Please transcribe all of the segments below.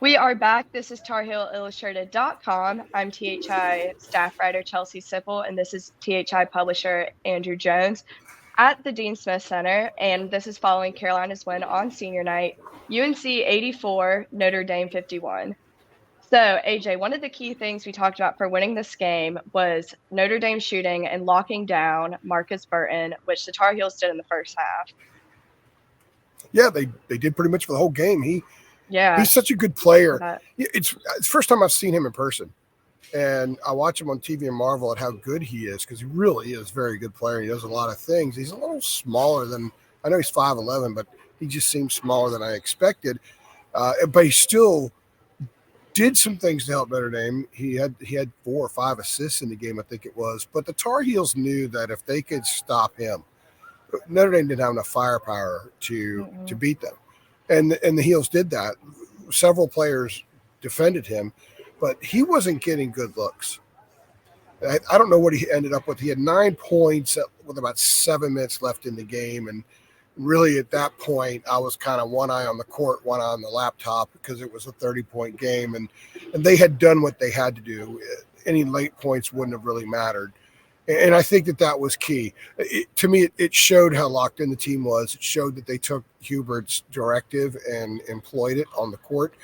We are back. This is TarHeelIllustrated.com. I'm THI staff writer Chelsea Sipple, and this is THI publisher Andrew Jones at the Dean Smith Center. And this is following Carolina's win on senior night, UNC 84, Notre Dame 51. So, AJ, one of the key things we talked about for winning this game was Notre Dame shooting and locking down Marcus Burton, which the Tar Heels did in the first half. Yeah, they did pretty much for the whole game. He's such a good player. It's the first time I've seen him in person. And I watch him on TV and marvel at how good he is, because he really is a very good player. He does a lot of things. He's a little smaller than – I know he's 5'11", but he just seems smaller than I expected. But he still did some things to help Notre Dame. He had 4 or 5 assists in the game, I think it was. But the Tar Heels knew that if they could stop him, Notre Dame didn't have enough firepower to beat them. And the Heels did that. Several players defended him, but he wasn't getting good looks. I don't know what he ended up with. He had 9 points with about 7 minutes left in the game. And really at that point, I was kind of one eye on the court, one eye on the laptop, because it was a 30-point game. And they had done what they had to do. Any late points wouldn't have really mattered. And I think that was key. To me, it showed how locked in the team was. It showed that they took Hubert's directive and employed it on the court.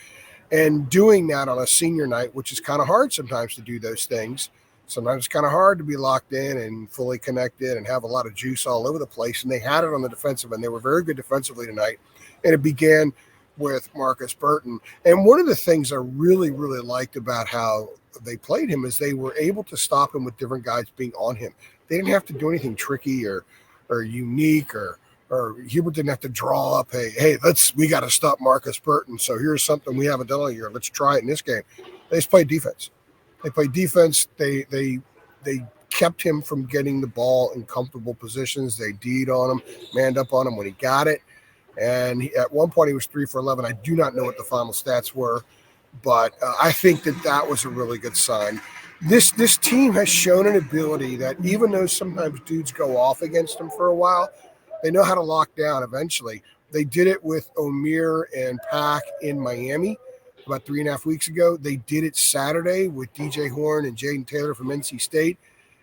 And doing that on a senior night, which is kind of hard sometimes to do those things. Sometimes it's kind of hard to be locked in and fully connected and have a lot of juice all over the place. And they had it on the defensive end. They were very good defensively tonight. And it began with Marcus Burton. And one of the things I really, really liked about how they played him is they were able to stop him with different guys being on him. They didn't have to do anything tricky or unique or Hubert didn't have to draw up, hey, we got to stop Marcus Burton. So here's something we haven't done all year. Let's try it in this game. They just played defense. They played defense. They kept him from getting the ball in comfortable positions. They D'd on him, manned up on him when he got it. And at one point he was 3 for 11. I do not know what the final stats were, but I think that was a really good sign. This team has shown an ability that even though sometimes dudes go off against them for a while, they know how to lock down eventually. They did it with O'Meara and Pack in Miami about 3.5 weeks ago. They did it Saturday with DJ Horn and Jaden Taylor from NC State.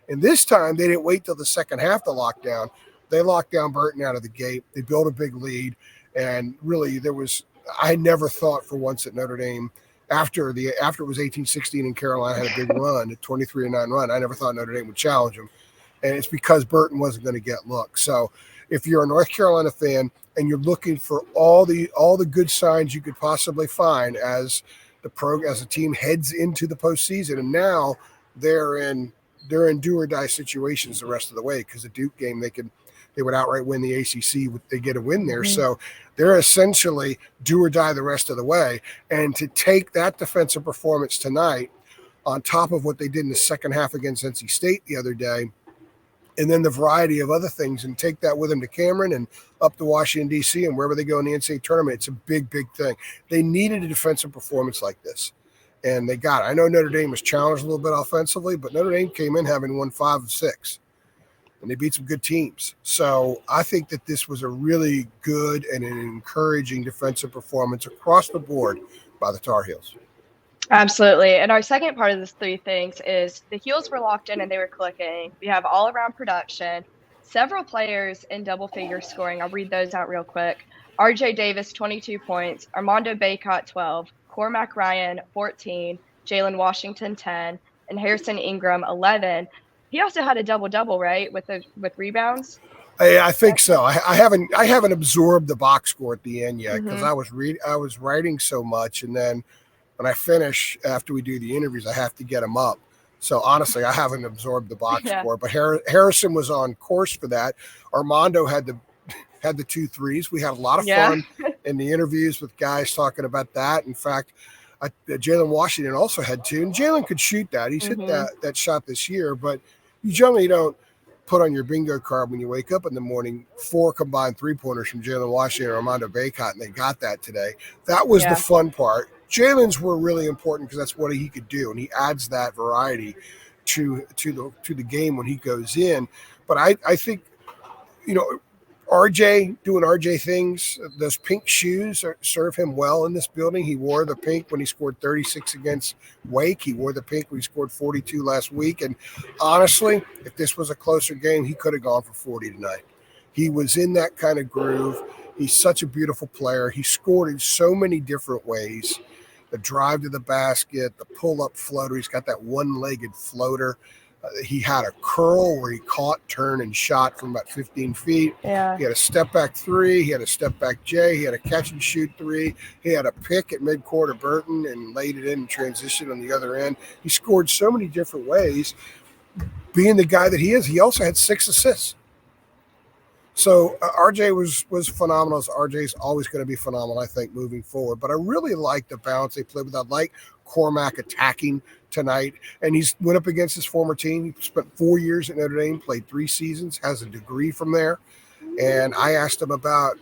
And this time they didn't wait till the second half to lock down. They locked down Burton out of the gate. They built a big lead. And really I never thought for once that Notre Dame, after it was 18-16 and Carolina had a big run, a 23-9 run, I never thought Notre Dame would challenge them. And it's because Burton wasn't going to get looks. So if you're a North Carolina fan and you're looking for all the good signs you could possibly find as the team heads into the postseason, and now they're in do or die situations the rest of the way, because the Duke game they would outright win the ACC. They get a win there. Mm-hmm. So they're essentially do or die the rest of the way. And to take that defensive performance tonight on top of what they did in the second half against NC State the other day, and then the variety of other things, and take that with them to Cameron and up to Washington, D.C., and wherever they go in the NCAA tournament, it's a big, big thing. They needed a defensive performance like this, and they got it. I know Notre Dame was challenged a little bit offensively, but Notre Dame came in having won 5 of 6. And they beat some good teams. So I think that this was a really good and an encouraging defensive performance across the board by the Tar Heels. Absolutely. And our second part of this 3 things is the Heels were locked in and they were clicking. We have all-around production, several players in double-figure scoring. I'll read those out real quick. RJ Davis, 22 points. Armando Bacot, 12. Cormac Ryan, 14. Jalen Washington, 10. And Harrison Ingram, 11. He also had a double-double, right, with rebounds? I think so. I haven't absorbed the box score at the end yet, because I was writing so much, and then when I finish after we do the interviews, I have to get them up. So honestly, I haven't absorbed the box score. But Harrison was on course for that. Armando had the 2 threes. We had a lot of fun in the interviews with guys talking about that. In fact, Jalen Washington also had 2, and Jalen could shoot that. He's hit that shot this year, but you generally don't put on your bingo card when you wake up in the morning 4 combined 3-pointers from Jalen Washington and Armando Bacot, and they got that today. That was the fun part. Jalen's were really important because that's what he could do, and he adds that variety to the game when he goes in. But I think, RJ doing RJ things. Those pink shoes serve him well in this building. He wore the pink when he scored 36 against Wake. He wore the pink when he scored 42 last week. And honestly, if this was a closer game, he could have gone for 40 tonight. He was in that kind of groove. He's such a beautiful player. He scored in so many different ways. The drive to the basket, the pull-up floater. He's got that one-legged floater. He had a curl where he caught, turned, and shot from about 15 feet. Yeah. He had a step-back three. He had a step-back J. He had a catch-and-shoot three. He had a pick at midcourt of Burton and laid it in transition on the other end. He scored so many different ways. Being the guy that he is, he also had 6 assists. So RJ was phenomenal. RJ's always going to be phenomenal, I think, moving forward. But I really like the balance they played with. I like Cormac attacking tonight. And he's went up against his former team. He spent 4 years at Notre Dame, played 3 seasons, has a degree from there. And I asked him about,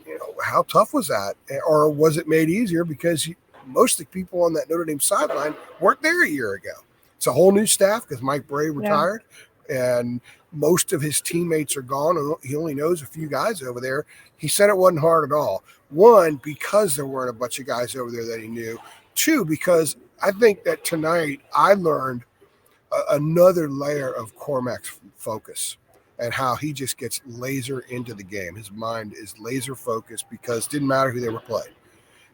how tough was that? Or was it made easier because most of the people on that Notre Dame sideline weren't there a year ago. It's a whole new staff because Mike Bray retired. Yeah. And most of his teammates are gone. He only knows a few guys over there. He said it wasn't hard at all. 1, because there weren't a bunch of guys over there that he knew. 2, because I think that tonight I learned another layer of Cormac's focus and how he just gets laser into the game. His mind is laser focused because it didn't matter who they were playing.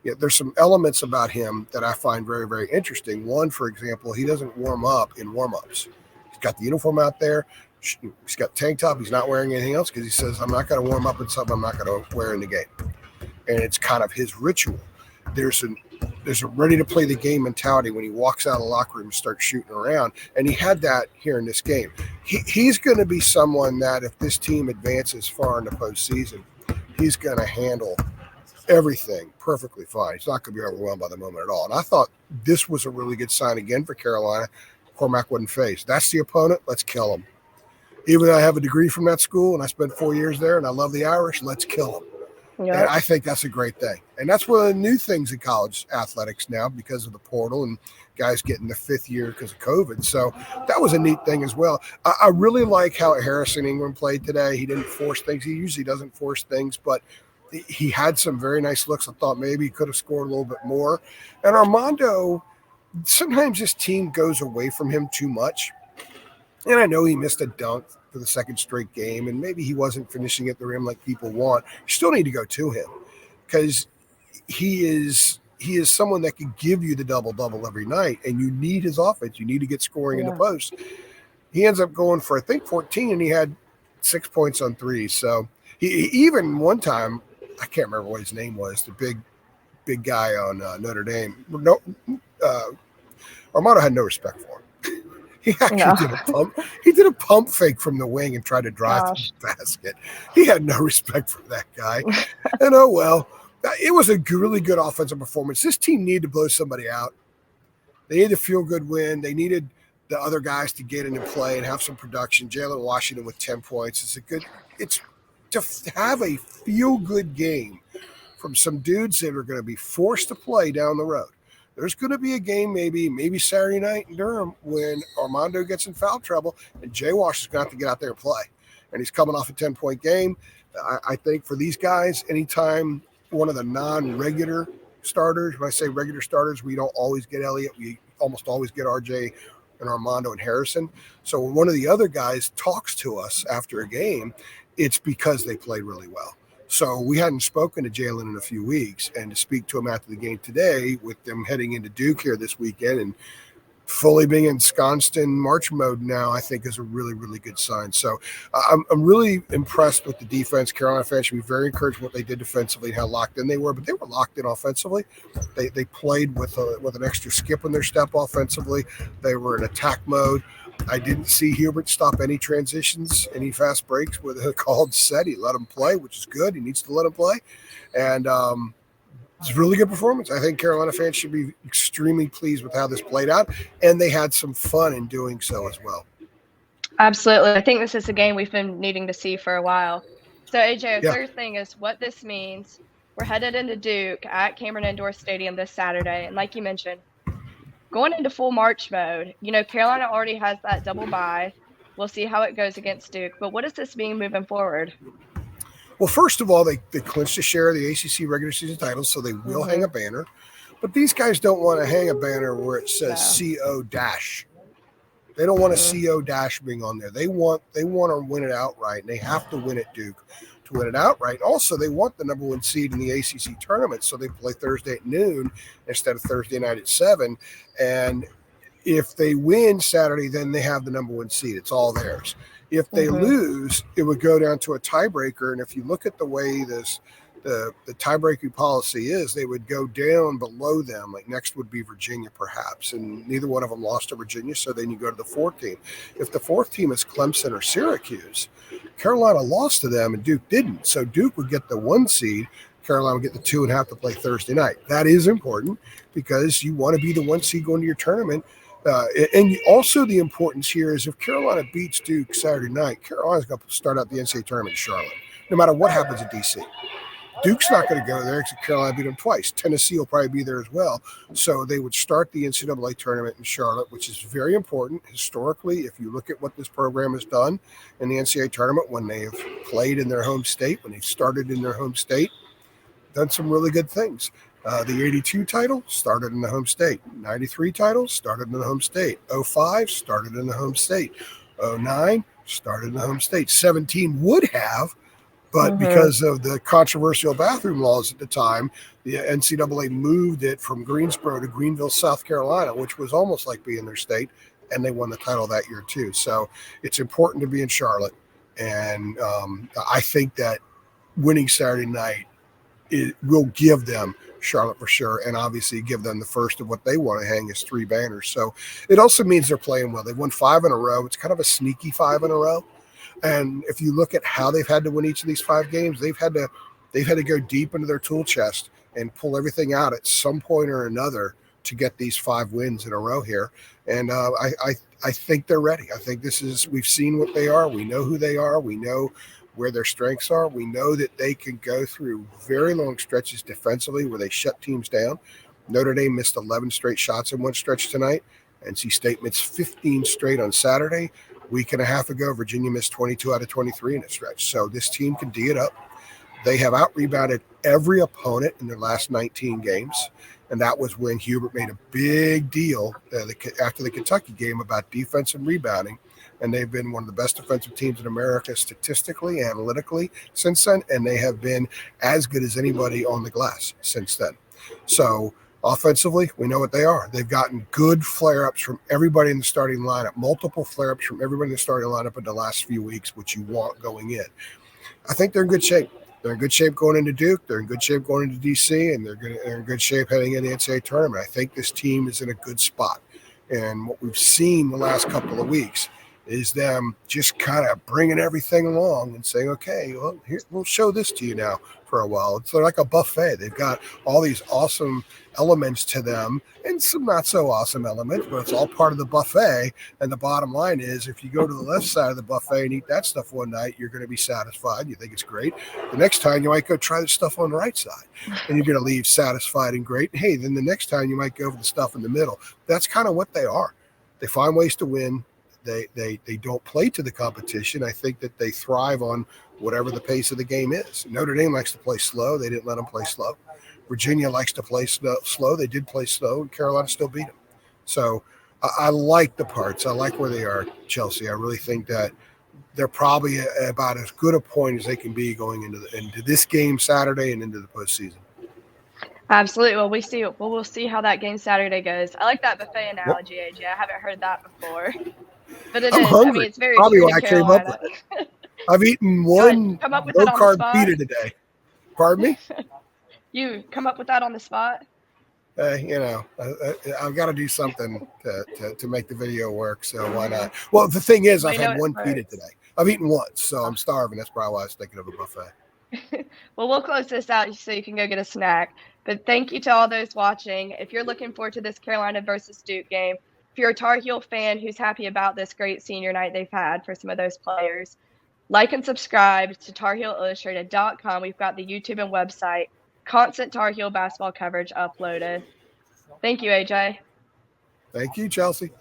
Yeah, there's some elements about him that I find very, very interesting. 1, for example, he doesn't warm up in warm-ups. He's got the uniform out there. He's got tank top. He's not wearing anything else because he says, I'm not going to warm up in something I'm not going to wear in the game. And it's kind of his ritual. There's a ready to play the game mentality when he walks out of the locker room and starts shooting around. And he had that here in this game. He's going to be someone that if this team advances far in the postseason, he's going to handle everything perfectly fine. He's not going to be overwhelmed by the moment at all. And I thought this was a really good sign again for Carolina. Cormac wasn't faced. That's the opponent. Let's kill him. Even though I have a degree from that school and I spent 4 years there and I love the Irish, let's kill them. Yep. And I think that's a great thing. And that's one of the new things in college athletics now because of the portal and guys getting the 5th year because of COVID. So that was a neat thing as well. I really like how Harrison Ingram played today. He didn't force things. He usually doesn't force things, but he had some very nice looks. I thought maybe he could have scored a little bit more. And Armando, sometimes this team goes away from him too much. And I know he missed a dunk for the 2nd straight game, and maybe he wasn't finishing at the rim like people want. You still need to go to him because he is someone that can give you the double-double every night, and you need his offense. You need to get scoring in the post. He ends up going for, I think, 14, and he had 6 points on 3. So he even one time, I can't remember what his name was, the big guy on Notre Dame. Armando had no respect for him. He actually did a pump fake from the wing and tried to drive to the basket. He had no respect for that guy. And it was a really good offensive performance. This team needed to blow somebody out. They needed a feel-good win. They needed the other guys to get into play and have some production. Jalen Washington with 10 points. It's to have a feel-good game from some dudes that are going to be forced to play down the road. There's going to be a game maybe Saturday night in Durham when Armando gets in foul trouble and Jay Wash is going to have to get out there and play. And he's coming off a 10-point game. I think for these guys, anytime one of the non-regular starters, when I say regular starters, we don't always get Elliott. We almost always get RJ and Armando and Harrison. So when one of the other guys talks to us after a game, it's because they played really well. So we hadn't spoken to Jalen in a few weeks, and to speak to him after the game today with them heading into Duke here this weekend and fully being ensconced in March mode now, I think is a really, really good sign. So I'm really impressed with the defense. Carolina fans should be very encouraged with what they did defensively and how locked in they were, but they were locked in offensively. They played with an extra skip in their step offensively. They were in attack mode. I didn't see Hubert stop any transitions, any fast breaks with a called set. He let him play, which is good. He needs to let him play. And it's a really good performance. I think Carolina fans should be extremely pleased with how this played out, and they had some fun in doing so as well. Absolutely. I think this is a game we've been needing to see for a while. So, AJ, third thing is what this means. We're headed into Duke at Cameron Indoor Stadium this Saturday. And like you mentioned, going into full March mode, Carolina already has that double bye. We'll see how it goes against Duke. But what does this mean moving forward? Well, first of all, they clinched a share of the ACC regular season titles, so they will hang a banner. But these guys don't want to hang a banner where it says CO dash. They don't want a CO dash being on there. They want to win it outright, and they have to win at Duke to win it outright. Also, they want the number 1 seed in the ACC tournament, so they play Thursday at noon instead of Thursday night at 7. And if they win Saturday, then they have the number 1 seed. It's all theirs. If they lose, it would go down to a tiebreaker. And if you look at the way the tiebreaking policy is, they would go down below them. Like next would be Virginia, perhaps. And neither one of them lost to Virginia, so then you go to the 4th team. If the 4th team is Clemson or Syracuse, Carolina lost to them and Duke didn't. So Duke would get the 1 seed. Carolina would get the 2 and have to play Thursday night. That is important because you want to be the 1 seed going to your tournament. And also the importance here is if Carolina beats Duke Saturday night, Carolina's going to start out the NCAA tournament in Charlotte, no matter what happens at DC. Duke's not going to go there because Carolina beat them twice. Tennessee will probably be there as well. So they would start the NCAA tournament in Charlotte, which is very important. Historically, if you look at what this program has done in the NCAA tournament when they have played in their home state, when they've started in their home state, done some really good things. The 82 title started in the home state. 93 titles started in the home state. 05 started in the home state. 09 started in the home state. 17 would have, but because of the controversial bathroom laws at the time, the NCAA moved it from Greensboro to Greenville, South Carolina, which was almost like being their state, and they won the title that year too. So it's important to be in Charlotte, and I think that winning Saturday night it will give them Charlotte for sure, and obviously give them the first of what they want to hang is 3 banners. So it also means they're playing well. They've won 5 in a row. It's kind of a sneaky 5 in a row. And if you look at how they've had to win each of these 5 games, they've had to go deep into their tool chest and pull everything out at some point or another to get these 5 wins in a row here. And I think they're ready. I think we've seen what they are. We know who they are. We know where their strengths are. We know that they can go through very long stretches defensively where they shut teams down. Notre Dame missed 11 straight shots in one stretch tonight. NC State missed 15 straight on Saturday. A week and a half ago, Virginia missed 22 out of 23 in a stretch. So this team can D it up. They have out-rebounded every opponent in their last 19 games, and that was when Hubert made a big deal after the Kentucky game about defense and rebounding. And they've been one of the best defensive teams in America statistically, analytically since then, and they have been as good as anybody on the glass since then. So offensively, we know what they are. They've gotten good flare-ups from everybody in the starting lineup, multiple flare-ups from everybody in the starting lineup in the last few weeks, which you want going in. I think they're in good shape. They're in good shape going into Duke. They're in good shape going into DC, and they're in good shape heading into the NCAA tournament. I think this team is in a good spot. And what we've seen the last couple of weeks is them just kind of bringing everything along and saying, okay, well, here, we'll show this to you now for a while. It's like a buffet. They've got all these awesome elements to them and some not so awesome elements, but it's all part of the buffet. And the bottom line is if you go to the left side of the buffet and eat that stuff one night, you're going to be satisfied. You think it's great. The next time you might go try the stuff on the right side and you're going to leave satisfied and great. Hey, then the next time you might go for the stuff in the middle. That's kind of what they are. They find ways to win. They don't play to the competition. I think that they thrive on whatever the pace of the game is. Notre Dame likes to play slow. They didn't let them play slow. Virginia likes to play slow. They did play slow, and Carolina still beat them. So I like the parts. I like where they are, Chelsea. I really think that they're probably about as good a point as they can be going into this game Saturday and into the postseason. Absolutely. Well, we'll see how that game Saturday goes. I like that buffet analogy, AJ. I haven't heard that before. But I'm hungry. I mean, it's very probably why I came up with it. I've eaten one low-carb pita today. Pardon me? You come up with that on the spot? I've got to do something to make the video work, so why not? Well, the thing is, I've had one pita today. I've eaten once, so I'm starving. That's probably why I was thinking of a buffet. Well, we'll close this out so you can go get a snack. But thank you to all those watching. If you're looking forward to this Carolina versus Duke game, if you're a Tar Heel fan who's happy about this great senior night they've had for some of those players, like and subscribe to TarHeelIllustrated.com. We've got the YouTube and website, constant Tar Heel basketball coverage uploaded. Thank you, AJ. Thank you, Chelsea.